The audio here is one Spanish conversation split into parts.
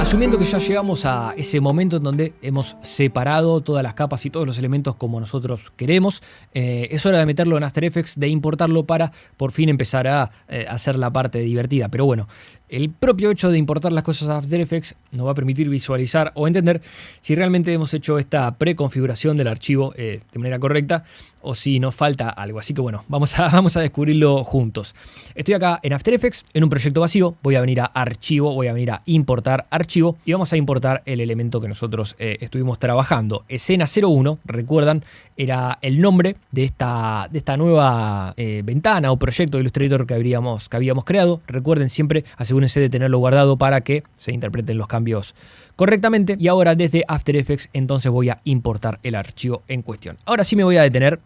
Asumiendo que ya llegamos a ese momento en donde hemos separado todas las capas y todos los elementos como nosotros queremos, es hora de meterlo en After Effects, de importarlo para por fin empezar a hacer la parte divertida. Pero bueno, el propio hecho de importar las cosas a After Effects nos va a permitir visualizar o entender si realmente hemos hecho esta preconfiguración del archivo de manera correcta o si nos falta algo. Así que bueno, vamos a descubrirlo juntos. Estoy acá en After Effects, en un proyecto vacío. Voy a venir a Archivo, voy a venir a Importar Archivo y vamos a importar el elemento que nosotros estuvimos trabajando. Escena 01, recuerdan, era el nombre de esta nueva ventana o proyecto de Illustrator que habíamos creado. Recuerden siempre, asegúrense de tenerlo guardado para que se interpreten los cambios correctamente. Y ahora desde After Effects entonces voy a importar el archivo en cuestión. Ahora sí me voy a detener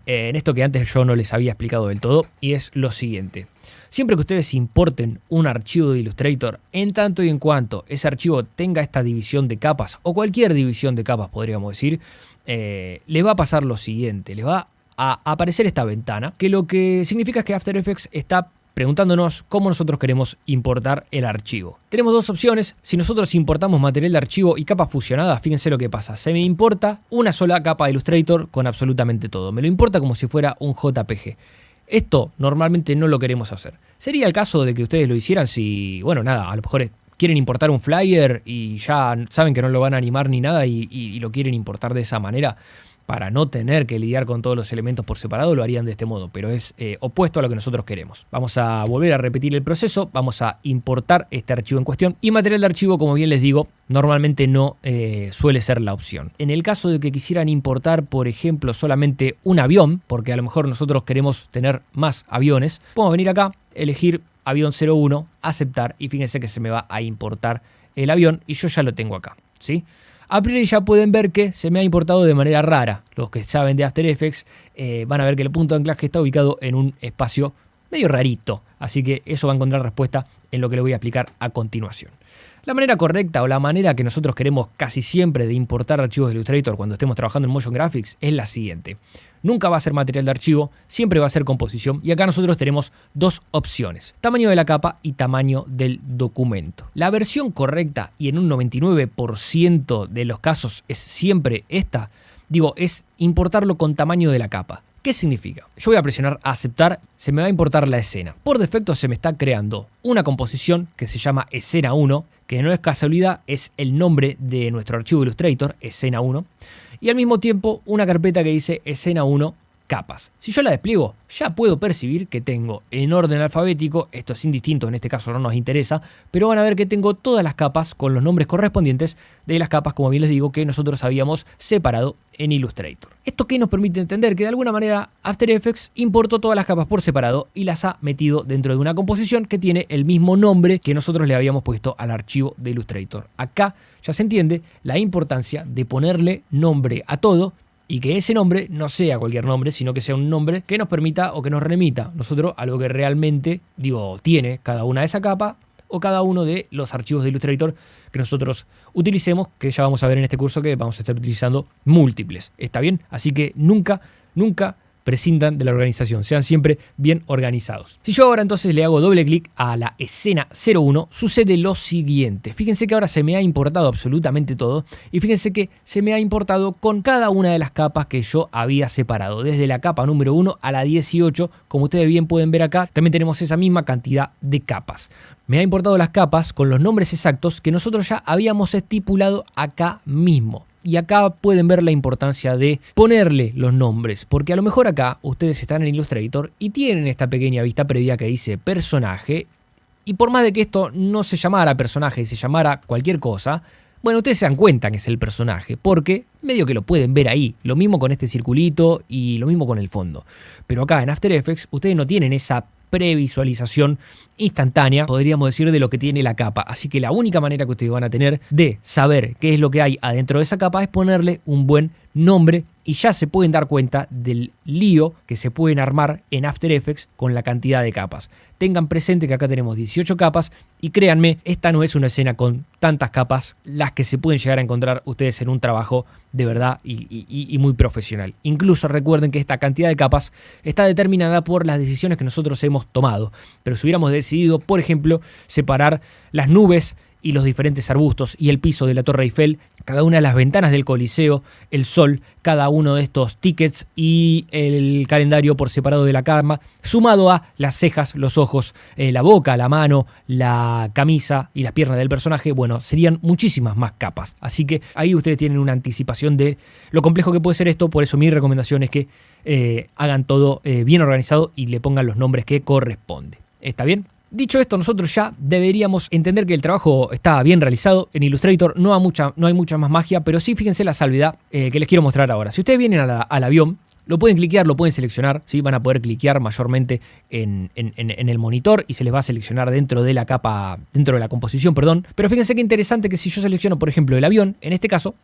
en esto que antes yo no les había explicado del todo, y es lo siguiente. Siempre que ustedes importen un archivo de Illustrator, en tanto y en cuanto ese archivo tenga esta división de capas, o cualquier división de capas podríamos decir, le va a pasar lo siguiente. Le va a aparecer esta ventana, que lo que significa es que After Effects está preguntándonos cómo nosotros queremos importar el archivo. Tenemos dos opciones. Si nosotros importamos material de archivo y capas fusionadas, fíjense lo que pasa. Se me importa una sola capa de Illustrator con absolutamente todo. Me lo importa como si fuera un JPG. Esto normalmente no lo queremos hacer. Sería el caso de que ustedes lo hicieran si, bueno, nada, a lo mejor quieren importar un flyer y ya saben que no lo van a animar ni nada y lo quieren importar de esa manera. Para no tener que lidiar con todos los elementos por separado, lo harían de este modo, pero es opuesto a lo que nosotros queremos. Vamos a volver a repetir el proceso, vamos a importar este archivo en cuestión, y material de archivo, como bien les digo, normalmente no suele ser la opción. En el caso de que quisieran importar, por ejemplo, solamente un avión, porque a lo mejor nosotros queremos tener más aviones, podemos venir acá, elegir avión 01, aceptar, y fíjense que se me va a importar el avión, y yo ya lo tengo acá, ¿sí? A priori ya pueden ver que se me ha importado de manera rara. Los que saben de After Effects van a ver que el punto de anclaje está ubicado en un espacio medio rarito. Así que eso va a encontrar respuesta en lo que le voy a explicar a continuación. La manera correcta o la manera que nosotros queremos casi siempre de importar archivos de Illustrator cuando estemos trabajando en Motion Graphics es la siguiente. Nunca va a ser material de archivo, siempre va a ser composición, y acá nosotros tenemos dos opciones: tamaño de la capa y tamaño del documento. La versión correcta, y en un 99% de los casos es siempre esta, es importarlo con tamaño de la capa. ¿Qué significa? Yo voy a presionar aceptar, se me va a importar la escena. Por defecto se me está creando una composición que se llama escena 1, que no es casualidad, es el nombre de nuestro archivo Illustrator, escena 1, y al mismo tiempo una carpeta que dice escena 1 capas. Si yo la despliego, ya puedo percibir que tengo en orden alfabético, esto es indistinto, en este caso no nos interesa, pero van a ver que tengo todas las capas con los nombres correspondientes de las capas, como bien les digo, que nosotros habíamos separado en Illustrator. ¿Esto qué nos permite entender? Que de alguna manera After Effects importó todas las capas por separado y las ha metido dentro de una composición que tiene el mismo nombre que nosotros le habíamos puesto al archivo de Illustrator. Acá ya se entiende la importancia de ponerle nombre a todo, y que ese nombre no sea cualquier nombre, sino que sea un nombre que nos permita o que nos remita nosotros a lo que realmente, tiene cada una de esa capa o cada uno de los archivos de Illustrator que nosotros utilicemos, que ya vamos a ver en este curso que vamos a estar utilizando múltiples. ¿Está bien? Así que nunca prescindan de la organización, sean siempre bien organizados. Si yo ahora entonces le hago doble clic a la escena 01, sucede lo siguiente. Fíjense que ahora se me ha importado absolutamente todo, y fíjense que se me ha importado con cada una de las capas que yo había separado, desde la capa número 1 a la 18, como ustedes bien pueden ver acá, también tenemos esa misma cantidad de capas. Me ha importado las capas con los nombres exactos que nosotros ya habíamos estipulado acá mismo. Y acá pueden ver la importancia de ponerle los nombres, porque a lo mejor acá ustedes están en Illustrator y tienen esta pequeña vista previa que dice personaje, y por más de que esto no se llamara personaje y se llamara cualquier cosa, bueno, ustedes se dan cuenta que es el personaje, porque medio que lo pueden ver ahí. Lo mismo con este circulito y lo mismo con el fondo. Pero acá en After Effects ustedes no tienen esa previsualización instantánea, podríamos decir, de lo que tiene la capa. Así que la única manera que ustedes van a tener de saber qué es lo que hay adentro de esa capa es ponerle un buen nombre, y ya se pueden dar cuenta del lío que se pueden armar en After Effects con la cantidad de capas. Tengan presente que acá tenemos 18 capas, y créanme, esta no es una escena con tantas capas las que se pueden llegar a encontrar ustedes en un trabajo de verdad y muy profesional. Incluso recuerden que esta cantidad de capas está determinada por las decisiones que nosotros hemos tomado. Pero si hubiéramos decidido, por ejemplo, separar las nubes y los diferentes arbustos y el piso de la Torre Eiffel, cada una de las ventanas del Coliseo, el sol, cada uno de estos tickets y el calendario por separado de la cama, sumado a las cejas, los ojos, la boca, la mano, la camisa y las piernas del personaje, bueno, serían muchísimas más capas. Así que ahí ustedes tienen una anticipación de lo complejo que puede ser esto, por eso mi recomendación es que hagan todo bien organizado y le pongan los nombres que corresponde. ¿Está bien? Dicho esto, nosotros ya deberíamos entender que el trabajo está bien realizado. En Illustrator no hay mucha más magia, pero sí fíjense la salvedad que les quiero mostrar ahora. Si ustedes vienen al avión, lo pueden cliquear, lo pueden seleccionar, ¿sí? Van a poder cliquear mayormente en el monitor y se les va a seleccionar dentro de la capa, dentro de la composición, perdón. Pero fíjense qué interesante que si yo selecciono, por ejemplo, el avión, en este caso,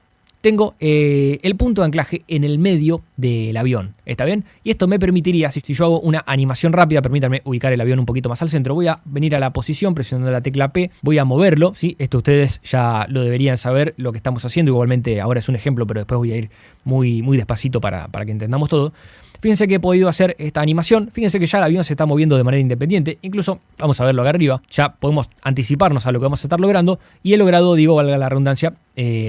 tengo el punto de anclaje en el medio del avión, ¿está bien? Y esto me permitiría, si yo hago una animación rápida, permítanme ubicar el avión un poquito más al centro, voy a venir a la posición presionando la tecla P, voy a moverlo, ¿sí? Esto ustedes ya lo deberían saber lo que estamos haciendo, igualmente ahora es un ejemplo, pero después voy a ir muy despacito para que entendamos todo. Fíjense que he podido hacer esta animación, fíjense que ya el avión se está moviendo de manera independiente, incluso vamos a verlo acá arriba, ya podemos anticiparnos a lo que vamos a estar logrando y he logrado, digo, valga la redundancia,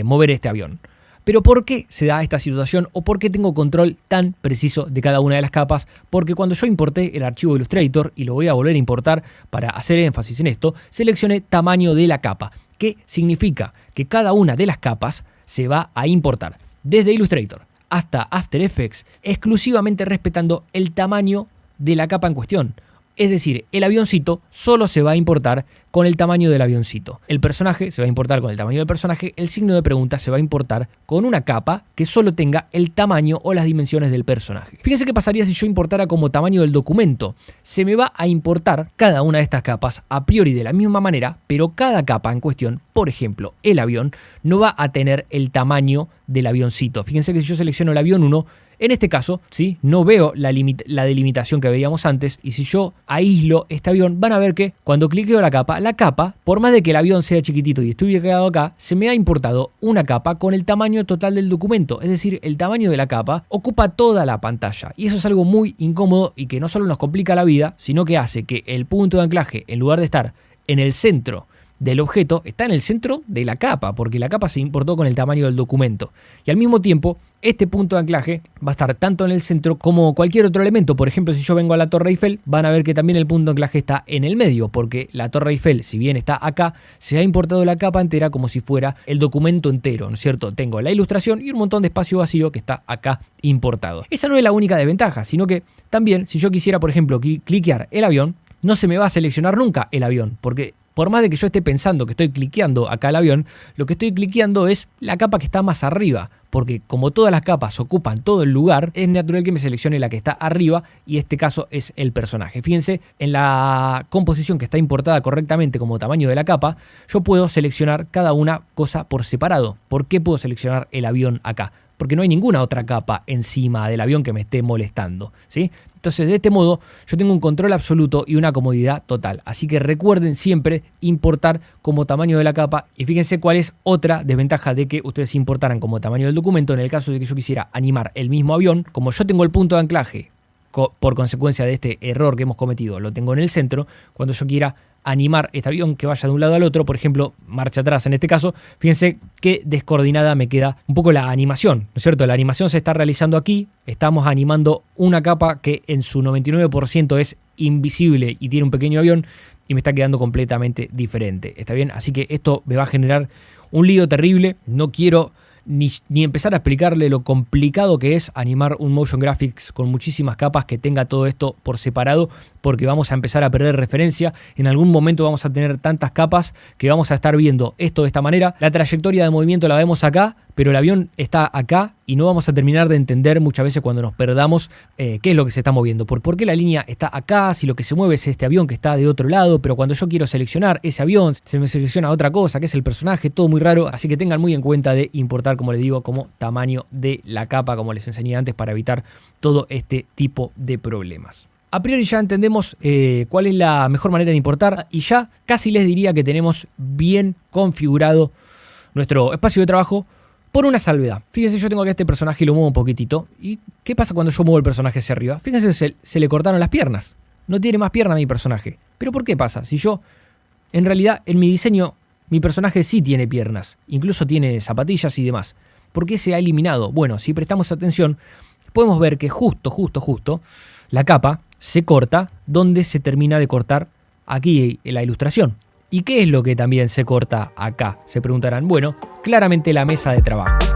mover este avión. Pero ¿por qué se da esta situación o por qué tengo control tan preciso de cada una de las capas? Porque cuando yo importé el archivo Illustrator, y lo voy a volver a importar para hacer énfasis en esto, seleccioné tamaño de la capa, que significa que cada una de las capas se va a importar desde Illustrator hasta After Effects, exclusivamente respetando el tamaño de la capa en cuestión. Es decir, el avioncito solo se va a importar con el tamaño del avioncito. El personaje se va a importar con el tamaño del personaje. El signo de pregunta se va a importar con una capa que solo tenga el tamaño o las dimensiones del personaje. Fíjense qué pasaría si yo importara como tamaño del documento. Se me va a importar cada una de estas capas a priori de la misma manera, pero cada capa en cuestión, por ejemplo, el avión, no va a tener el tamaño del avioncito. Fíjense que si yo selecciono el avión 1, en este caso, ¿sí? No veo la delimitación que veíamos antes y si yo aíslo este avión, van a ver que cuando cliqueo la capa, por más de que el avión sea chiquitito y esté ubicado acá, se me ha importado una capa con el tamaño total del documento. Es decir, el tamaño de la capa ocupa toda la pantalla y eso es algo muy incómodo y que no solo nos complica la vida, sino que hace que el punto de anclaje, en lugar de estar en el centro del objeto, está en el centro de la capa, porque la capa se importó con el tamaño del documento. Y al mismo tiempo, este punto de anclaje va a estar tanto en el centro como cualquier otro elemento. Por ejemplo, si yo vengo a la Torre Eiffel, van a ver que también el punto de anclaje está en el medio, porque la Torre Eiffel, si bien está acá, se ha importado la capa entera como si fuera el documento entero, ¿no es cierto? Tengo la ilustración y un montón de espacio vacío que está acá importado. Esa no es la única desventaja, sino que también, si yo quisiera, por ejemplo, cliquear el avión, no se me va a seleccionar nunca el avión, porque por más de que yo esté pensando que estoy cliqueando acá el avión, lo que estoy cliqueando es la capa que está más arriba, porque como todas las capas ocupan todo el lugar, es natural que me seleccione la que está arriba y este caso es el personaje. Fíjense, en la composición que está importada correctamente como tamaño de la capa, yo puedo seleccionar cada una cosa por separado. ¿Por qué puedo seleccionar el avión acá? Porque no hay ninguna otra capa encima del avión que me esté molestando, ¿sí? Entonces, de este modo, yo tengo un control absoluto y una comodidad total. Así que recuerden siempre importar como tamaño de la capa. Y fíjense cuál es otra desventaja de que ustedes importaran como tamaño del documento. En el caso de que yo quisiera animar el mismo avión, como yo tengo el punto de anclaje, por consecuencia de este error que hemos cometido, lo tengo en el centro, cuando yo quiera animar este avión que vaya de un lado al otro, por ejemplo, marcha atrás en este caso, fíjense qué descoordinada me queda un poco la animación, ¿no es cierto? La animación se está realizando aquí, estamos animando una capa que en su 99% es invisible y tiene un pequeño avión y me está quedando completamente diferente, ¿está bien? Así que esto me va a generar un lío terrible, no quiero ni empezar a explicarle lo complicado que es animar un motion graphics con muchísimas capas que tenga todo esto por separado, porque vamos a empezar a perder referencia. En algún momento vamos a tener tantas capas que vamos a estar viendo esto de esta manera. La trayectoria de movimiento la vemos acá, pero el avión está acá y no vamos a terminar de entender muchas veces cuando nos perdamos qué es lo que se está moviendo. ¿Por qué la línea está acá? Si lo que se mueve es este avión que está de otro lado, pero cuando yo quiero seleccionar ese avión, se me selecciona otra cosa, que es el personaje, todo muy raro. Así que tengan muy en cuenta de importar, como les digo, como tamaño de la capa, como les enseñé antes, para evitar todo este tipo de problemas. A priori ya entendemos cuál es la mejor manera de importar y ya casi les diría que tenemos bien configurado nuestro espacio de trabajo, por una salvedad. Fíjense, yo tengo acá este personaje y lo muevo un poquitito. ¿Y qué pasa cuando yo muevo el personaje hacia arriba? Fíjense, se le cortaron las piernas. No tiene más pierna mi personaje. ¿Pero por qué pasa? Si yo, en realidad, en mi diseño mi personaje sí tiene piernas, incluso tiene zapatillas y demás. ¿Por qué se ha eliminado? Bueno, si prestamos atención, podemos ver que justo, la capa se corta donde se termina de cortar aquí en la ilustración. ¿Y qué es lo que también se corta acá? Se preguntarán. Bueno, claramente la mesa de trabajo.